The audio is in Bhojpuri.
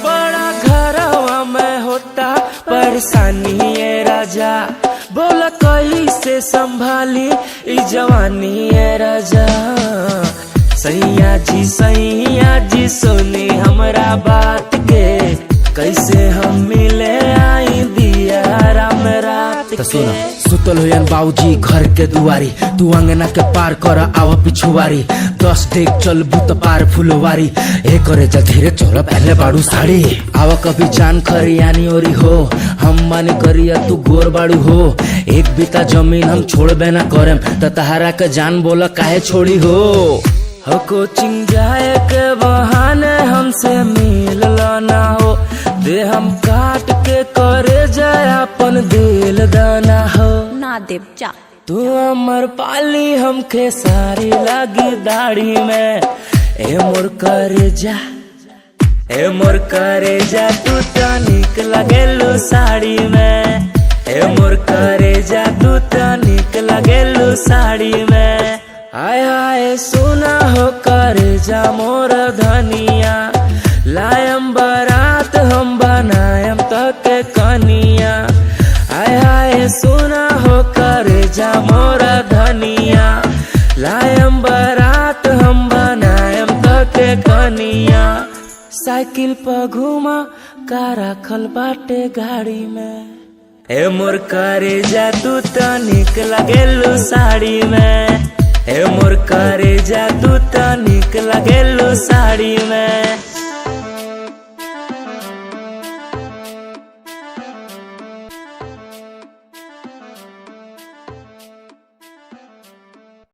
बड़ा घरवा में होता परेशानी है राजा, बोला कैसे संभाली ई जवानी है राजा। सैया जी सुनी हमरा बात के, कैसे हम मिले आई दिया राम रात के। सुना सुतल होयन बाबूजी घर के दुआरी, तू अंगना के पार कर आवा पिछुआरी। 10 डेग चल बुत पार फुलवारी, ए करे जा धीरे चल पहले बाड़ू साड़ी। आवा कभी जान खरियानी ओरी हो, हम मानी करिया तू गोर बाड़ू हो। एक बीता जमीन हम छोड़बे ना करेम, त तहारा के जान बोला काहे छोड़ी हो। कोचिंग जाए के बहाने हमसे मिल ना हो, दे हम काट के करे जाए अपन दिल दाना हो। ना देव जा तू अमर पाली हमके सारी लगी दाढ़ी में, ए मोर करे जा, ए मोर करे जा, तू तो निक लगेलू साड़ी में। ए मोर करे जा, तू तो निक लगेलू साड़ी में। आय आय सुना हो करे जा मोर धनिया, लायम बारात हम बनायम तक कनिया। आय आय सुना हो करे जा मोर धनिया, लायम बारात हम बनायम तक कनिया। साइकिल पर घुमा का रखल बाटे गाड़ी में, ए मोर करे जा, तू तो निक लगेलू साड़ी में। ए मोर करे जा, तू तो निक लगेलू साड़ी में।